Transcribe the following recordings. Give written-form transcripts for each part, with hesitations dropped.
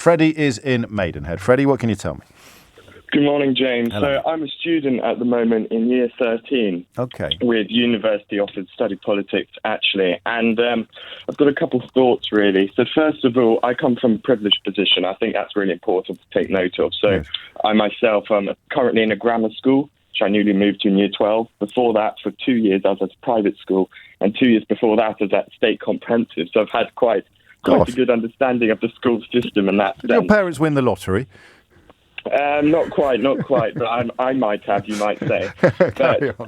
Freddie is in Maidenhead. Freddie, what can you tell me? Good morning, James. Hello. So I'm a student at the moment in year 13 with university offered study politics, actually. And I've got a couple of thoughts, really. So first of all, I come from a privileged position. I think that's really important to take note of. So yes. I myself am currently in a grammar school, which I newly moved to in year 12. Before that, for 2 years, I was at a private school. And 2 years before that, I was at state comprehensive. So I've had quite a good understanding of the school system and that. Did your parents win the lottery? Not quite, but I might have, you might say. But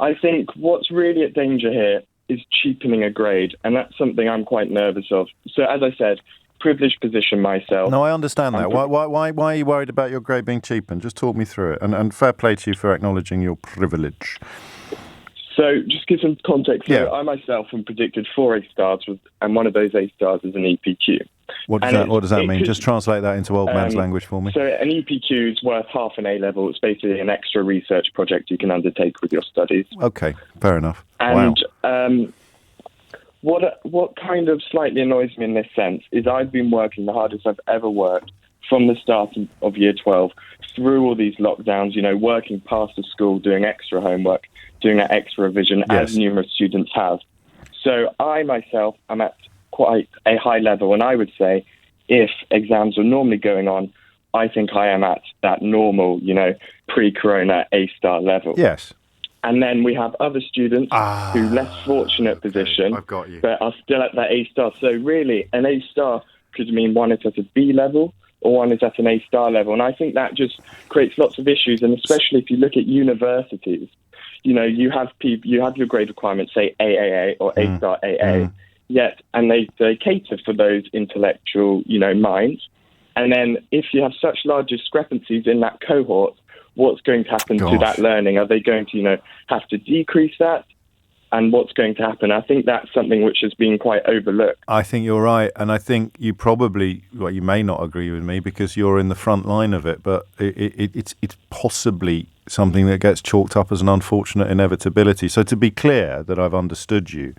I think what's really at danger here is cheapening a grade, and that's something I'm quite nervous of. So as I said, privileged position myself. No, I understand that. Why are you worried about your grade being cheapened? Just talk me through it, and fair play to you for acknowledging your privilege. So just give some context. So I myself am predicted 4 A stars, and one of those A stars is an EPQ. What does that mean? Just translate that into old man's language for me. So an EPQ is worth half an A level. It's basically an extra research project you can undertake with your studies. Okay, fair enough. And what kind of slightly annoys me in this sense is I've been working the hardest I've ever worked from the start of year 12 through all these lockdowns, working past the school, doing extra homework, doing that extra revision, as numerous students have. So I myself am at quite a high level, and I would say if exams were normally going on, I think I am at that normal, pre-corona A-star level. Yes. And then we have other students who less fortunate position, I've got you, but are still at that A-star. So really, an A-star could mean one is at a B level or one is at an A-star level. And I think that just creates lots of issues, and especially if you look at universities, you have your grade requirements, say AAA or A-star AA, and they cater for those intellectual, minds. And then if you have such large discrepancies in that cohort, what's going to happen to that learning? Are they going to, have to decrease that? And what's going to happen? I think that's something which has been quite overlooked. I think you're right. And I think you probably, you may not agree with me because you're in the front line of it, but it's possibly something that gets chalked up as an unfortunate inevitability. So to be clear that I've understood you,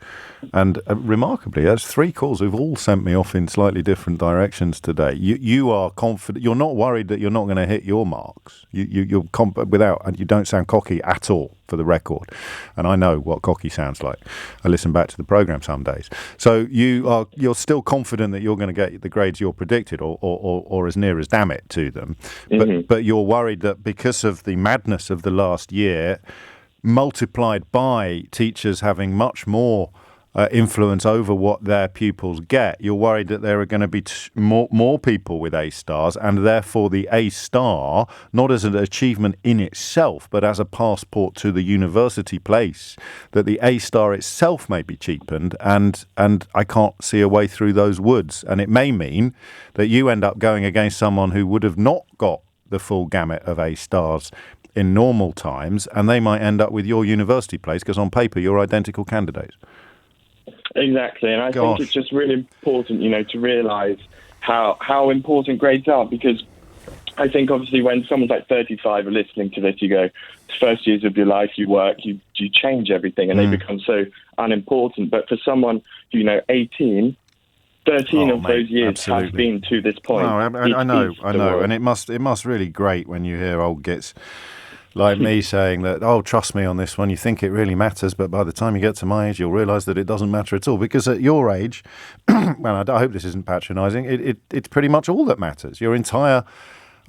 and remarkably, that's 3 calls who've all sent me off in slightly different directions today. You are confident. You're not worried that you're not going to hit your marks. You're and you don't sound cocky at all, for the record. And I know what cocky sounds like. I listen back to the programme some days. So you're still confident that you're going to get the grades you're predicted, or as near as damn it to them. But you're worried that because of the madness of the last year, multiplied by teachers having much more influence over what their pupils get, you're worried that there are going to be more people with A stars, and therefore the A star, not as an achievement in itself, but as a passport to the university place, that the A star itself may be cheapened, and I can't see a way through those woods. And it may mean that you end up going against someone who would have not got the full gamut of A stars in normal times, and they might end up with your university place because on paper you're identical candidates. Exactly, and I think it's just really important, to realise how important grades are, because I think obviously when someone's like 35 are listening to this, you go, first years of your life, you work, you change everything, and they become so unimportant. But for someone, 18, 13 of those years have been to this point. No, I know, and it must really grate when you hear old gits like me saying that, trust me on this one, you think it really matters, but by the time you get to my age, you'll realise that it doesn't matter at all. Because at your age, well, I hope this isn't patronising, it's pretty much all that matters. Your entire...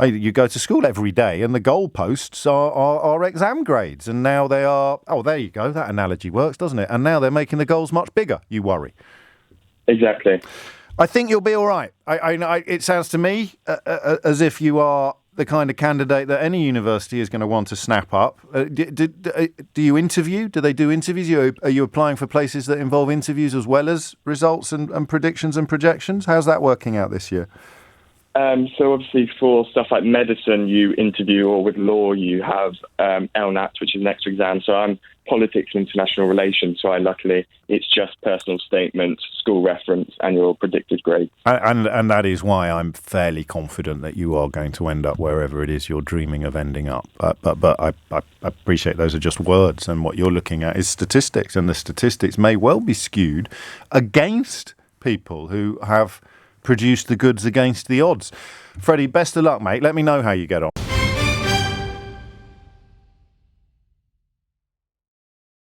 You go to school every day, and the goalposts are exam grades, and now they are... Oh, there you go, that analogy works, doesn't it? And now they're making the goals much bigger, you worry. Exactly. I think you'll be all right. It sounds to me as if you are the kind of candidate that any university is going to want to snap up. Do you interview? Do they do interviews? Are you applying for places that involve interviews as well as results and predictions and projections? How's that working out this year? So obviously for stuff like medicine, you interview, or with law, you have LNAT, which is an extra exam. So I'm politics and international relations. So luckily, it's just personal statements, school reference, and your predicted grade. And that is why I'm fairly confident that you are going to end up wherever it is you're dreaming of ending up. But I appreciate those are just words, and what you're looking at is statistics, and the statistics may well be skewed against people who have produce the goods against the odds. Freddie, best of luck, mate. Let me know how you get on.